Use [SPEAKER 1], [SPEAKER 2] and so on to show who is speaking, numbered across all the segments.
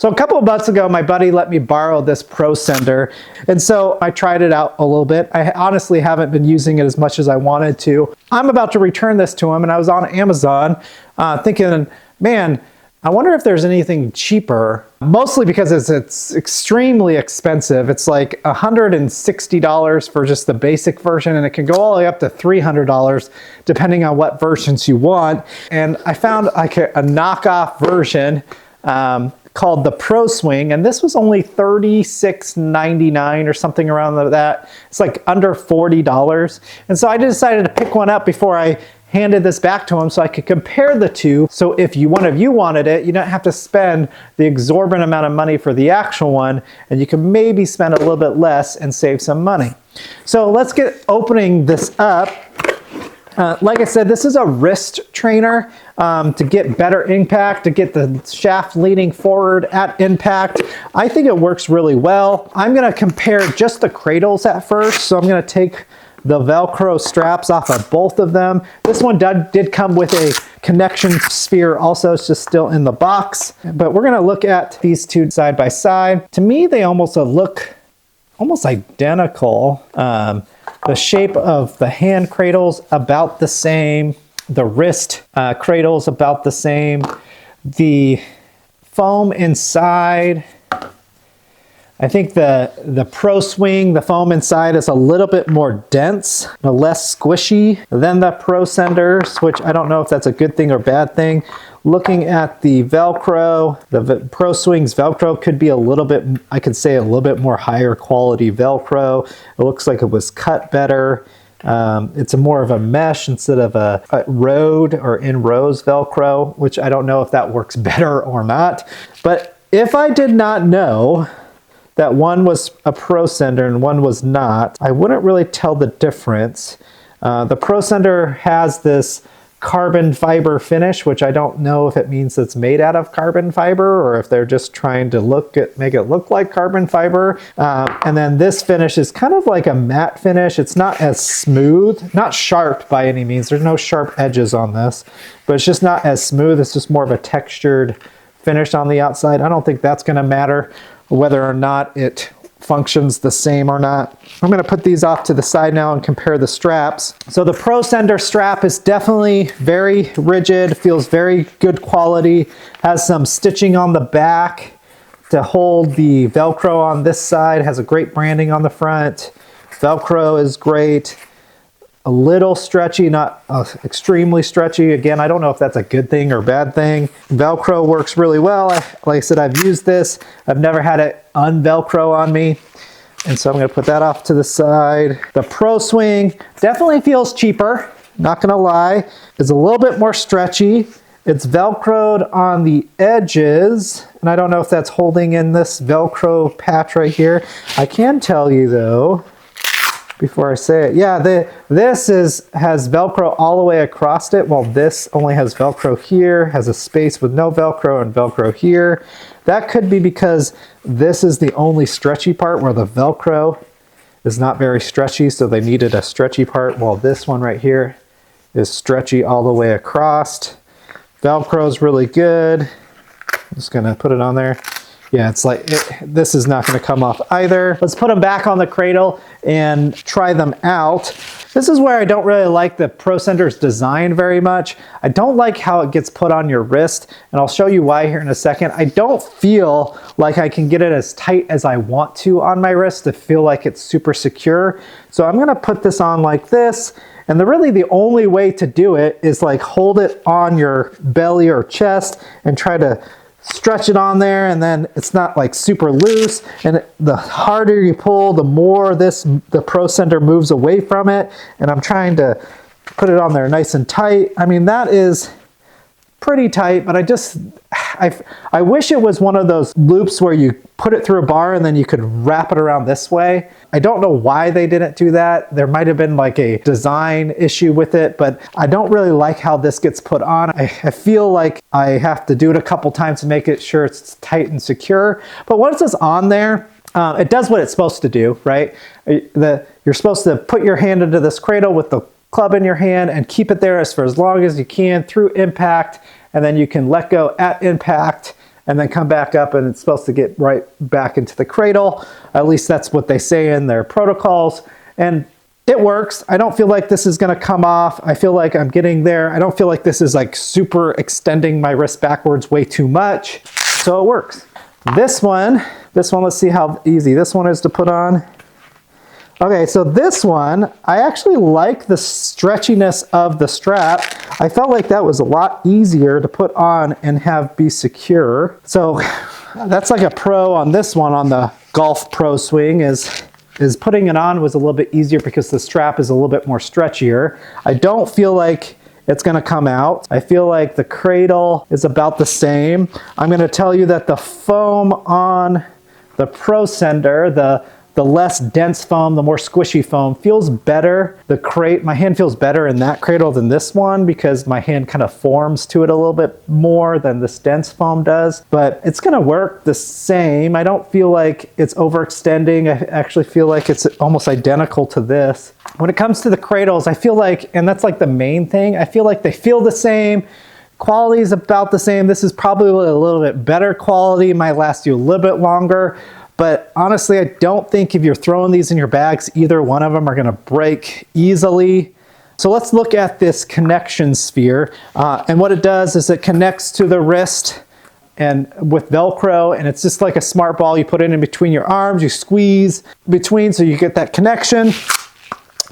[SPEAKER 1] So a couple of months ago, my buddy let me borrow this ProSendr, and so I tried it out a little bit. I honestly haven't been using it as much as I wanted to. I'm about to return this to him, and I was on Amazon thinking, man, I wonder if there's anything cheaper, mostly because it's extremely expensive. It's like $160 for just the basic version, and it can go all the way up to $300 depending on what versions you want. And I found like a knockoff version called the Pro Swing, and this was only $36.99 or something around that. It's like under $40. And so I decided to pick one up before I handed this back to him so I could compare the two. So if one of you wanted it, you don't have to spend the exorbitant amount of money for the actual one, and you can maybe spend a little bit less and save some money. So let's get opening this up. Like I said, this is a wrist trainer to get better impact, to get the shaft leaning forward at impact. I think it works really well. I'm gonna compare just the cradles at first. So I'm gonna take the Velcro straps off of both of them. This one did come with a connection sphere also. It's just still in the box. But we're gonna look at these two side by side. To me, they almost look almost identical. The shape of the hand cradle's about the same. The wrist cradle's about the same. The foam inside, I think the Pro Swing, the foam inside is a little bit more dense, less squishy than the ProSendrs, which I don't know if that's a good thing or bad thing. Looking at the Velcro, the Pro Swing's Velcro could be a little bit, I could say a little bit more higher quality Velcro. It looks like it was cut better. It's more of a mesh instead of a road or in rows Velcro, which I don't know if that works better or not. But if I did not know that one was a ProSendr and one was not, I wouldn't really tell the difference. The ProSendr has this carbon fiber finish, which I don't know if it means it's made out of carbon fiber or if they're just trying to make it look like carbon fiber. And then this finish is kind of like a matte finish. It's not as smooth, not sharp by any means. There's no sharp edges on this, but it's just not as smooth. It's just more of a textured finish on the outside. I don't think that's gonna matter whether or not it functions the same or not. I'm gonna put these off to the side now and compare the straps. So the ProSendr strap is definitely very rigid, feels very good quality, has some stitching on the back to hold the Velcro on this side, has a great branding on the front. Velcro is great. A little stretchy, not extremely stretchy. Again, I don't know if that's a good thing or bad thing. Velcro works really well. Like I said, I've used this. I've never had it un-Velcro on me. And so I'm gonna put that off to the side. The Pro Swing definitely feels cheaper, not gonna lie. It's a little bit more stretchy. It's Velcroed on the edges. And I don't know if that's holding in this Velcro patch right here. I can tell you though, before I say it, yeah, this has Velcro all the way across it, while this only has Velcro here, has a space with no Velcro and Velcro here. That could be because this is the only stretchy part where the Velcro is not very stretchy, so they needed a stretchy part, while this one right here is stretchy all the way across. Velcro is really good. I'm just gonna put it on there. Yeah, it's like, this is not gonna come off either. Let's put them back on the cradle and try them out. This is where I don't really like the ProSendr's design very much. I don't like how it gets put on your wrist, and I'll show you why here in a second. I don't feel like I can get it as tight as I want to on my wrist to feel like it's super secure. So I'm gonna put this on like this, and really the only way to do it is like hold it on your belly or chest and try to stretch it on there, and then it's not like super loose, and the harder you pull, the more the ProSendr moves away from it, and I'm trying to put it on there nice and tight. I mean, that is pretty tight, but I wish it was one of those loops where you put it through a bar and then you could wrap it around this way. I don't know why they didn't do that. There might have been like a design issue with it, but I don't really like how this gets put on. I feel like I have to do it a couple times to make it sure it's tight and secure. But once it's on there, it does what it's supposed to do, right? You're supposed to put your hand into this cradle with the club in your hand and keep it there for as long as you can through impact, and then you can let go at impact, and then come back up, and it's supposed to get right back into the cradle. At least that's what they say in their protocols. And it works. I don't feel like this is going to come off. I feel like I'm getting there. I don't feel like this is like super extending my wrist backwards way too much. So it works. This one, let's see how easy this one is to put on. Okay, so this one, I actually like the stretchiness of the strap. I felt like that was a lot easier to put on and have be secure. So that's like a pro on this one, on the Golf Pro Swing, is putting it on was a little bit easier because the strap is a little bit more stretchier. I don't feel like it's gonna come out. I feel like the cradle is about the same. I'm gonna tell you that the foam on the ProSendr, the less dense foam, the more squishy foam, feels better. My hand feels better in that cradle than this one because my hand kind of forms to it a little bit more than this dense foam does. But it's gonna work the same. I don't feel like it's overextending. I actually feel like it's almost identical to this. When it comes to the cradles, I feel like, and that's like the main thing, I feel like they feel the same. Quality is about the same. This is probably a little bit better quality. It might last you a little bit longer. But honestly, I don't think if you're throwing these in your bags, either one of them are gonna break easily. So let's look at this connection sphere. And what it does is it connects to the wrist and with Velcro, and it's just like a smart ball. You put it in between your arms, you squeeze between so you get that connection.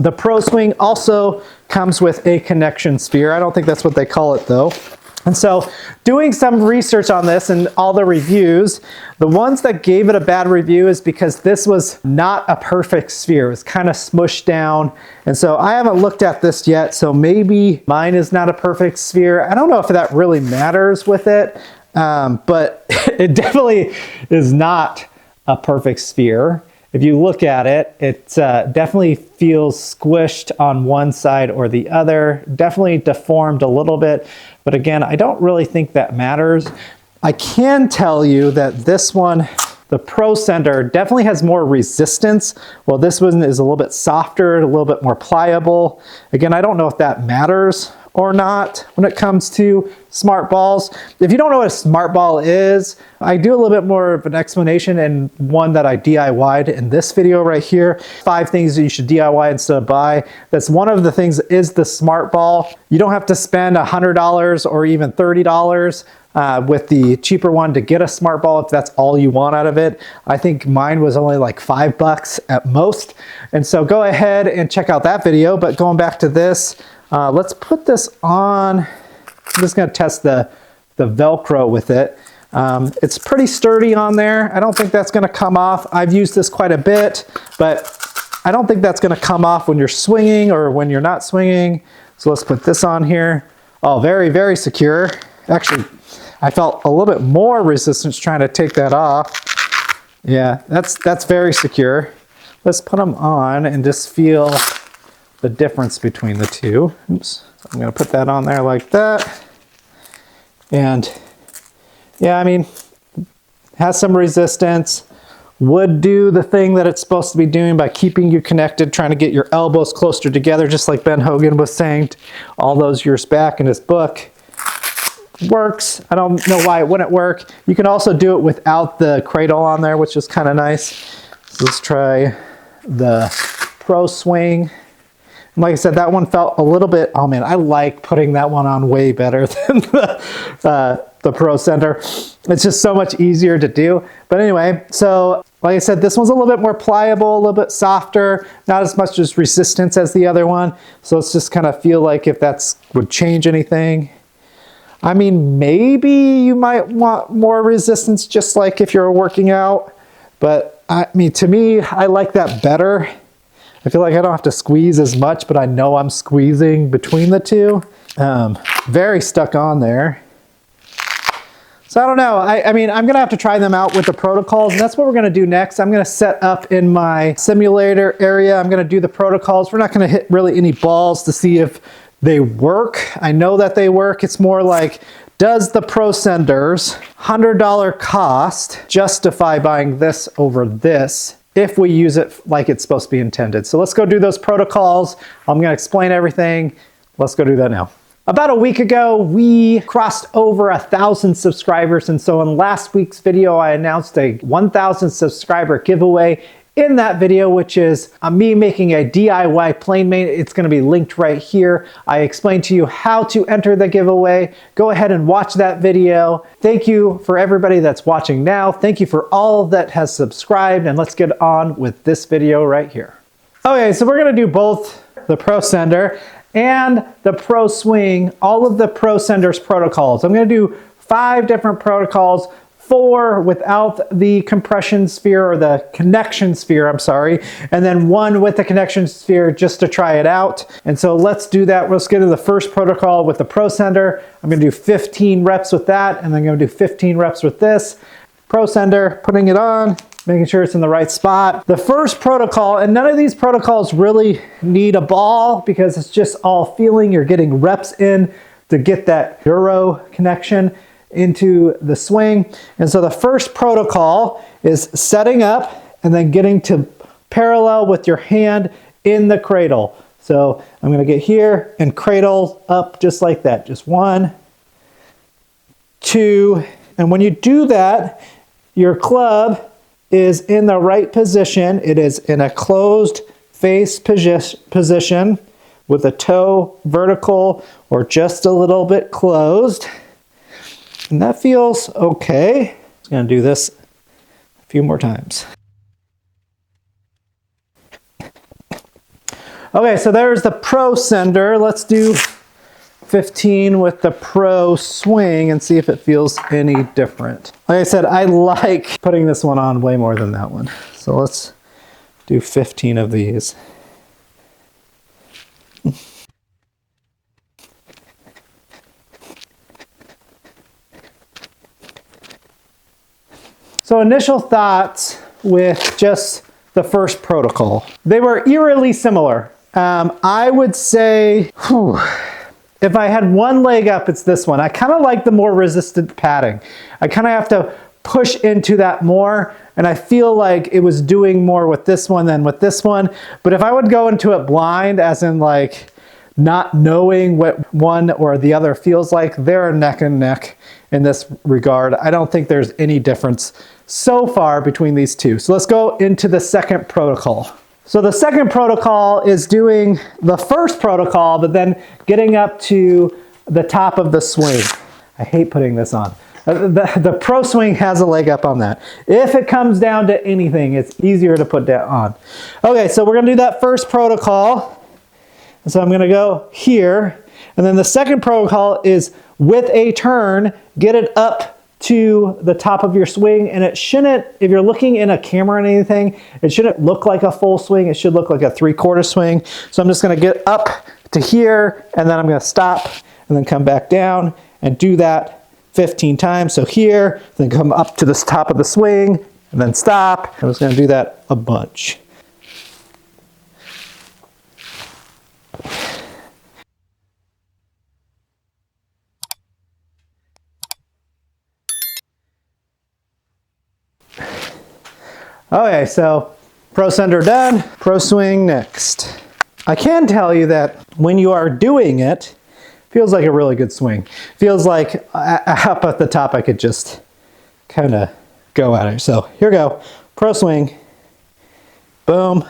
[SPEAKER 1] The Pro Swing also comes with a connection sphere. I don't think that's what they call it though. And so doing some research on this and all the reviews, the ones that gave it a bad review is because this was not a perfect sphere. It was kind of smushed down. And so I haven't looked at this yet, so maybe mine is not a perfect sphere. I don't know if that really matters with it, but it definitely is not a perfect sphere. If you look at it, it definitely feels squished on one side or the other, definitely deformed a little bit. But again, I don't really think that matters. I can tell you that this one, the ProSendr, definitely has more resistance. Well, this one is a little bit softer, a little bit more pliable. Again, I don't know if that matters or not when it comes to smart balls. If you don't know what a smart ball is, I do a little bit more of an explanation and one that I DIY'd in this video right here. 5 things that you should DIY instead of buy. That's one of the things is the smart ball. You don't have to spend $100 or even $30 with the cheaper one to get a smart ball if that's all you want out of it. I think mine was only like $5 at most. And so go ahead and check out that video. But going back to this, let's put this on. I'm just gonna test the Velcro with it. It's pretty sturdy on there. I don't think that's gonna come off. I've used this quite a bit, but I don't think that's gonna come off when you're swinging or when you're not swinging. So let's put this on here. Oh, very, very secure. Actually, I felt a little bit more resistance trying to take that off. Yeah, that's very secure. Let's put them on and just feel the difference between the two. Oops, I'm gonna put that on there like that. And yeah, I mean, has some resistance, would do the thing that it's supposed to be doing by keeping you connected, trying to get your elbows closer together, just like Ben Hogan was saying all those years back in his book. Works. I don't know why it wouldn't work. You can also do it without the cradle on there, which is kind of nice. So let's try the Pro Swing. Like I said, that one felt a little bit, oh man, I like putting that one on way better than the ProSendr. It's just so much easier to do. But anyway, so like I said, this one's a little bit more pliable, a little bit softer, not as much as resistance as the other one. So let's just kind of feel like if that's would change anything. I mean, maybe you might want more resistance, just like if you're working out. But I mean, to me, I like that better. I feel like I don't have to squeeze as much, but I know I'm squeezing between the two. Very stuck on there. So I don't know. I mean, I'm gonna have to try them out with the protocols, and that's what we're gonna do next. I'm gonna set up in my simulator area. I'm gonna do the protocols. We're not gonna hit really any balls to see if they work. I know that they work. It's more like, does the ProSendr's $100 cost justify buying this over this if we use it like it's supposed to be intended? So let's go do those protocols. I'm gonna explain everything. Let's go do that now. About a week ago, we crossed over 1,000 subscribers, and so in last week's video, I announced a 1,000 subscriber giveaway. In that video, which is me making a DIY plane mate. It's going to be linked right here. I explained to you how to enter the giveaway. Go ahead and watch that video. Thank you for everybody that's watching now. Thank you for all that has subscribed, and let's get on with this video right here. Okay, so we're going to do both the ProSendr and the ProSwing, all of the ProSendr's protocols. I'm going to do 5 different protocols, 4 without the compression sphere or the connection sphere, I'm sorry, and then 1 with the connection sphere just to try it out. And so let's do that. Let's get to the first protocol with the ProSendr. I'm going to do 15 reps with that, and then I'm going to do 15 reps with this. ProSendr, putting it on, making sure it's in the right spot. The first protocol, and none of these protocols really need a ball because it's just all feeling. You're getting reps in to get that Euro connection into the swing. And so the first protocol is setting up and then getting to parallel with your hand in the cradle. So I'm going to get here and cradle up just like that. Just 1, 2, and when you do that, your club is in the right position. It is in a closed face position with a toe vertical or just a little bit closed. And that feels okay. I'm going to do this a few more times. Okay, so there's the ProSendr. Let's do 15 with the ProSwing and see if it feels any different. Like I said, I like putting this one on way more than that one. So let's do 15 of these. So initial thoughts with just the first protocol. They were eerily similar. I would say, if I had one leg up, it's this one. I kind of like the more resistant padding. I kind of have to push into that more, and I feel like it was doing more with this one than with this one. But if I would go into it blind, as in like not knowing what one or the other feels like, they're neck and neck in this regard. I don't think there's any difference so far between these two. So let's go into the second protocol. So the second protocol is doing the first protocol, but then getting up to the top of the swing. I hate putting this on. The ProSwing has a leg up on that. If it comes down to anything, it's easier to put that on. Okay, so we're gonna do that first protocol. And so I'm gonna go here. And then the second protocol is with a turn, get it up to the top of your swing, and it shouldn't, if you're looking in a camera or anything, it shouldn't look like a full swing. It should look like a 3/4 swing. So I'm just gonna get up to here, and then I'm gonna stop, and then come back down, and do that 15 times. So here, then come up to the top of the swing, and then stop. I'm just gonna do that a bunch. Okay, so ProSendr done, ProSwing next. I can tell you that when you are doing it, feels like a really good swing. Feels like up at the top I could just kind of go at it. So here we go, ProSwing, boom,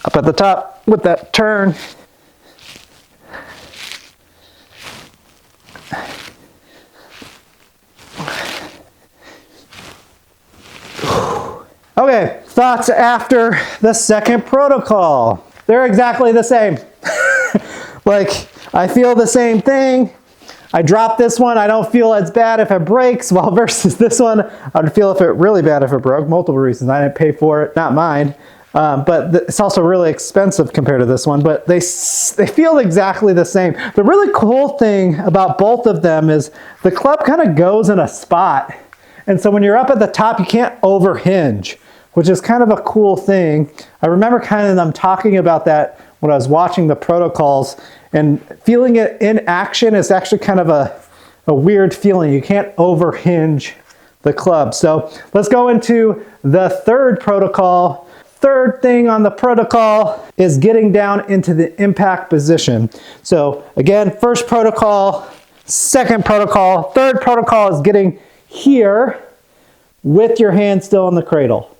[SPEAKER 1] up at the top with that turn. Okay, thoughts after the second protocol. They're exactly the same. Like, I feel the same thing. I drop this one, I don't feel as bad if it breaks, while versus this one, I'd feel if it really bad if it broke. Multiple reasons. I didn't pay for it, not mine. But it's also really expensive compared to this one, but they feel exactly the same. The really cool thing about both of them is the club kind of goes in a spot. And so when you're up at the top, you can't overhinge, which is kind of a cool thing. I remember kind of them talking about that when I was watching the protocols, and feeling it in action is actually kind of a weird feeling. You can't overhinge the club. So let's go into the third protocol, third thing on the protocol is getting down into the impact position. So again, first protocol, second protocol, third protocol is getting here with your hand still in the cradle.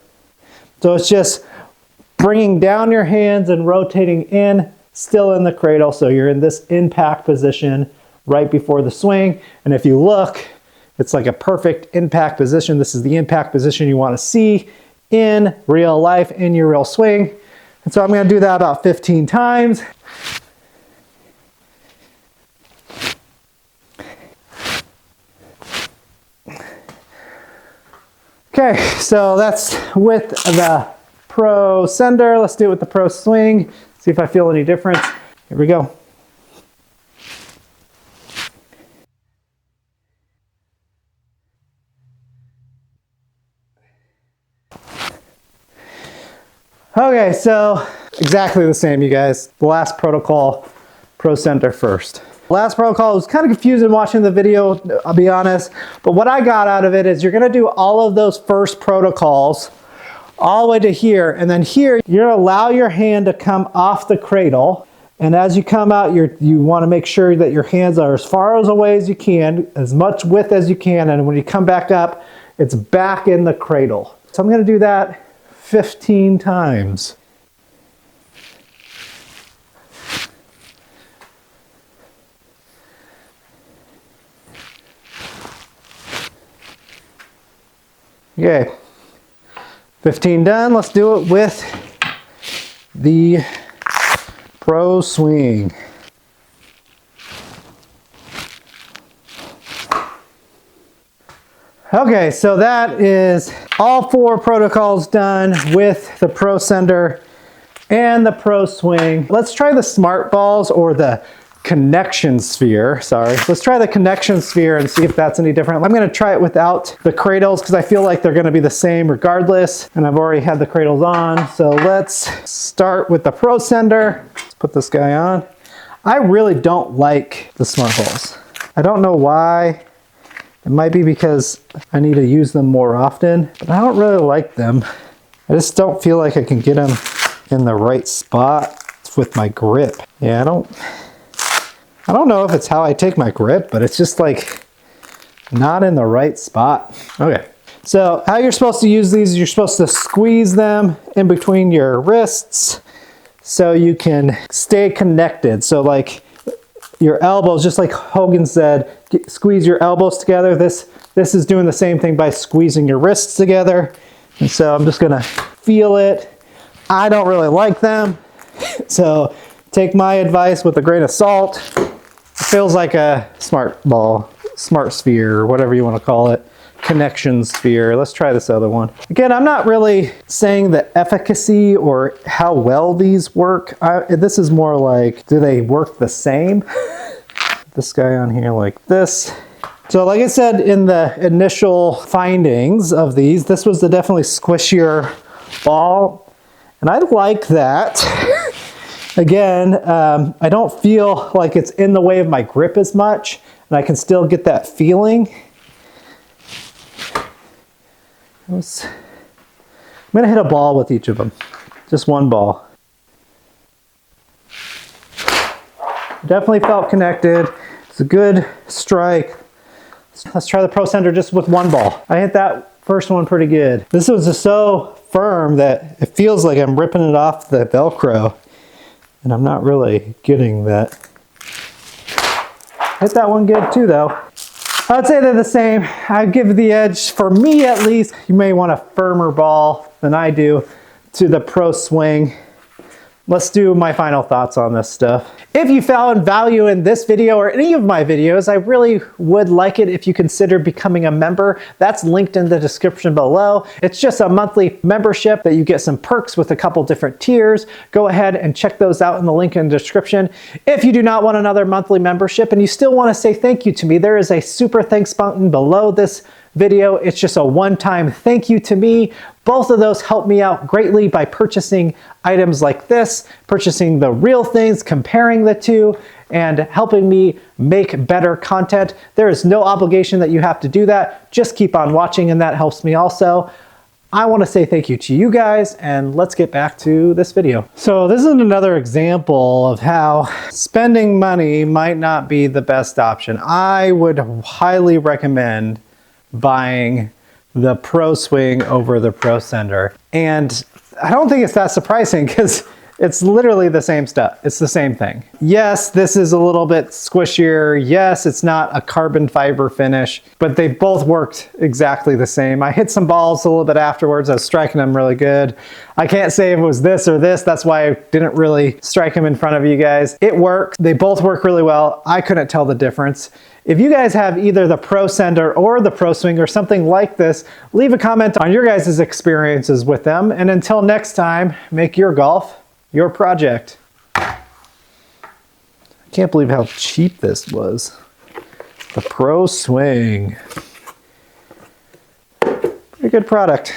[SPEAKER 1] So it's just bringing down your hands and rotating in, still in the cradle. So you're in this impact position right before the swing. And if you look, it's like a perfect impact position. This is the impact position you want to see in real life, in your real swing. And so I'm going to do that about 15 times. Okay, so that's with the ProSendr. Let's do it with the Pro Swing. See if I feel any difference. Here we go. Okay, so exactly the same, you guys. The last protocol, ProSendr first. Last protocol was kind of confusing watching the video, I'll be honest, but what I got out of it is you're gonna do all of those first protocols all the way to here, and then here, you're gonna allow your hand to come off the cradle, and as you come out, you wanna make sure that your hands are as far away as you can, as much width as you can, and when you come back up, it's back in the cradle. So I'm gonna do that 15 times. Okay, 15 done. Let's do it with the Pro Swing. Okay, so that is all 4 protocols done with the ProSendr and the Pro Swing. Let's try the smart balls or the connection sphere. Sorry. Let's try the connection sphere and see if that's any different. I'm going to try it without the cradles because I feel like they're going to be the same regardless. And I've already had the cradles on. So let's start with the ProSendr. Let's put this guy on. I really don't like the smart balls. I don't know why. It might be because I need to use them more often, but I don't really like them. I just don't feel like I can get them in the right spot with my grip. Yeah, I don't know if it's how I take my grip, but it's just like not in the right spot. Okay, so how you're supposed to use these, you're supposed to squeeze them in between your wrists so you can stay connected. So like your elbows, just like Hogan said, squeeze your elbows together. This is doing the same thing by squeezing your wrists together. And so I'm just gonna feel it. I don't really like them. So take my advice with a grain of salt. It feels like a smart ball, smart sphere, or whatever you want to call it. Connection sphere. Let's try this other one. Again, I'm not really saying the efficacy or how well these work. This is more like, do they work the same? This guy on here like this. So like I said in the initial findings of these, this was the definitely squishier ball. And I like that. Again, I don't feel like it's in the way of my grip as much, and I can still get that feeling. I'm gonna hit a ball with each of them, just one ball. Definitely felt connected. It's a good strike. Let's try the ProSendr just with one ball. I hit that first one pretty good. This was just so firm that it feels like I'm ripping it off the Velcro. And I'm not really getting that. Hit that one good too though. I'd say they're the same. I'd give the edge, for me at least, you may want a firmer ball than I do, to the Pro Swing. Let's do my final thoughts on this stuff. If you found value in this video or any of my videos, I really would like it if you consider becoming a member. That's linked in the description below. It's just a monthly membership that you get some perks with a couple different tiers. Go ahead and check those out in the link in the description. If you do not want another monthly membership and you still want to say thank you to me, there is a super thanks button below this video. It's just a one-time thank you to me. Both of those help me out greatly by purchasing items like this, purchasing the real things, comparing the two, and helping me make better content. There is no obligation that you have to do that. Just keep on watching and that helps me also. I want to say thank you to you guys, and let's get back to this video. So this is another example of how spending money might not be the best option. I would highly recommend buying the Pro Swing over the ProSendr. And I don't think it's that surprising because it's literally the same stuff. It's the same thing. Yes, this is a little bit squishier. Yes, it's not a carbon fiber finish, but they both worked exactly the same. I hit some balls a little bit afterwards. I was striking them really good. I can't say if it was this or this. That's why I didn't really strike them in front of you guys. It worked. They both work really well. I couldn't tell the difference. If you guys have either the ProSendr or the Pro Swing or something like this, leave a comment on your guys' experiences with them. And until next time, make your golf your project. I can't believe how cheap this was. The Pro Swing. Pretty good product.